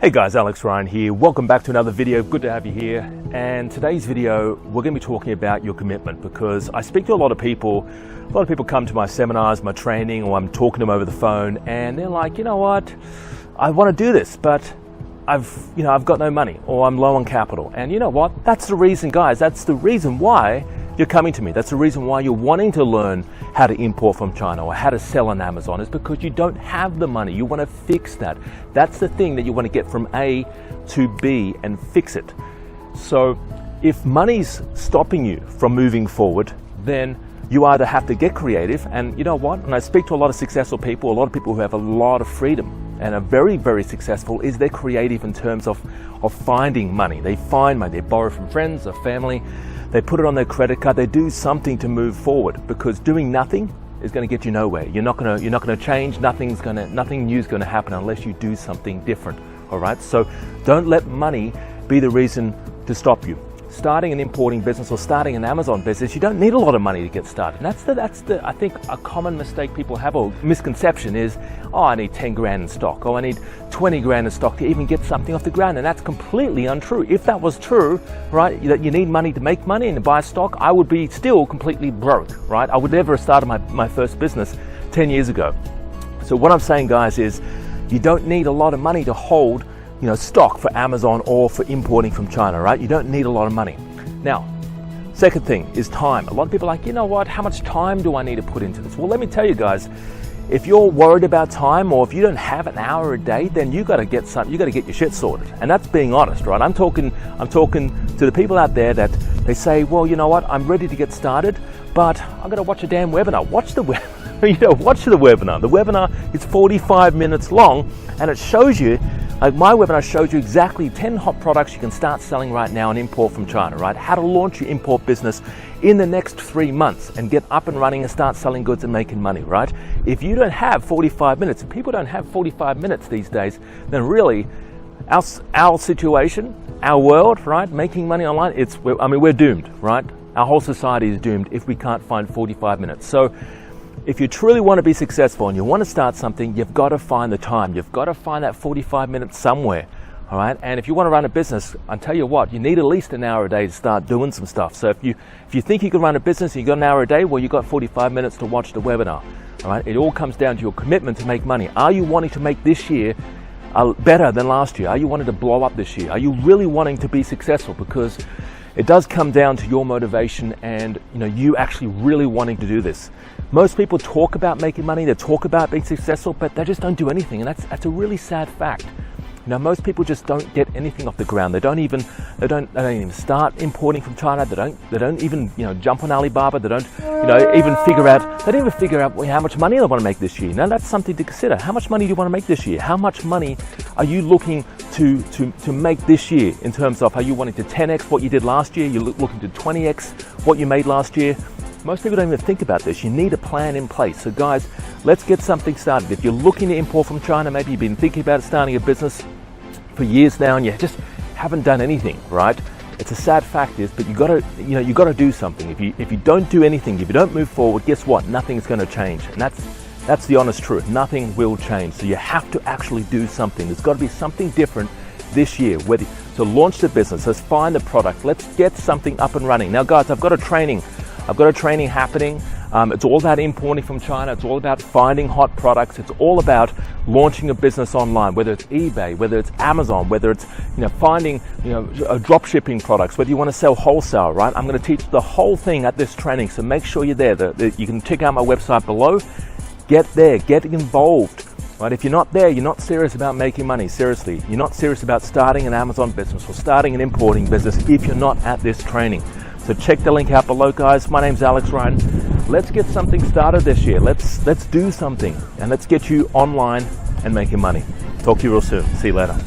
Hey guys, Alex Ryan here. Welcome back to another video. Good to have you here. And today's video, we're going to be talking about your commitment, because I speak to a lot of people. A lot of people come to my seminars, my training, or I'm talking to them over the phone, and they're like, you know what, I want to do this, but I've got no money, or I'm low on capital. And you know what? That's the reason, guys. That's the reason why you're coming to me. That's the reason why you're wanting to learn how to import from China or how to sell on Amazon, is because you don't have the money. You want to fix that. That's the thing that you want to get from A to B and fix it. So if money's stopping you from moving forward, then you either have to get creative. And you know what? And I speak to a lot of successful people, a lot of people who have a lot of freedom and are very, very successful, is they're creative in terms of finding money. They find money. They borrow from friends or family. They put it on their credit card. They do something to move forward, because doing nothing is going to get you nowhere. You're not going to change. Nothing new is going to happen unless you do something different. All right. So don't let money be the reason to stop you. Starting an importing business or starting an Amazon business, you don't need a lot of money to get started. And that's the I think a common mistake people have, or misconception, is, oh, I need 10 grand in stock, or I need 20 grand in stock to even get something off the ground. And that's completely untrue. If that was true, right, that you need money to make money and to buy stock, I would be still completely broke, right? I would never have started my first business 10 years ago. So what I'm saying, guys, is you don't need a lot of money to hold stock for Amazon or for importing from China, right? You don't need a lot of money. Now, second thing is time. A lot of people are like, you know what, how much time do I need to put into this? Well, let me tell you guys, if you're worried about time, or if you don't have an hour a day, then you got to get your shit sorted. And that's being honest, right? I'm talking to the people out there that they say, well, you know what, I'm ready to get started, but I'm gonna watch a damn webinar. Watch the webinar. The webinar is 45 minutes long, and it shows you, like my webinar shows you exactly 10 hot products you can start selling right now and import from China, right? How to launch your import business in the next 3 months and get up and running and start selling goods and making money, right? If you don't have 45 minutes, and people don't have 45 minutes these days, then really our situation, our world, right, making money online, we're doomed, right? Our whole society is doomed if we can't find 45 minutes. So if you truly want to be successful and you want to start something, you've got to find the time. You've got to find that 45 minutes somewhere, all right? And if you want to run a business, I tell you what, you need at least an hour a day to start doing some stuff. So if you think you can run a business and you've got an hour a day, well, you've got 45 minutes to watch the webinar, all right? It all comes down to your commitment to make money. Are you wanting to make this year better than last year? Are you wanting to blow up this year? Are you really wanting to be successful? Because it does come down to your motivation and you actually really wanting to do this. Most people talk about making money, they talk about being successful, but they just don't do anything, and that's a really sad fact. Most people just don't get anything off the ground. They don't even start importing from China. They don't even jump on Alibaba. They don't even figure out how much money they want to make this year. Now that's something to consider. How much money do you want to make this year? How much money are you looking to make this year, in terms of, are you wanting to 10x what you did last year? You're looking to 20x what you made last year? Most people don't even think about this. You need a plan in place. So guys, let's get something started. If you're looking to import from China, maybe you've been thinking about starting a business for years now and you just haven't done anything, right? It's a sad fact is, but you got to do something. If you don't do anything, if you don't move forward, guess what? Nothing's going to change. And that's the honest truth. Nothing will change. So you have to actually do something. There's got to be something different this year. So launch the business. Let's find the product. Let's get something up and running. Now guys, I've got a training happening. It's all about importing from China. It's all about finding hot products. It's all about launching a business online, whether it's eBay, whether it's Amazon, whether it's finding drop shipping products, whether you want to sell wholesale, right? I'm going to teach the whole thing at this training, so make sure you're there. You can check out my website below. Get there, get involved. Right? If you're not there, you're not serious about making money. Seriously, you're not serious about starting an Amazon business or starting an importing business if you're not at this training. So check the link out below, guys. My name's Alex Ryan. Let's get something started this year. Let's do something, and let's get you online and making money. Talk to you real soon. See you later.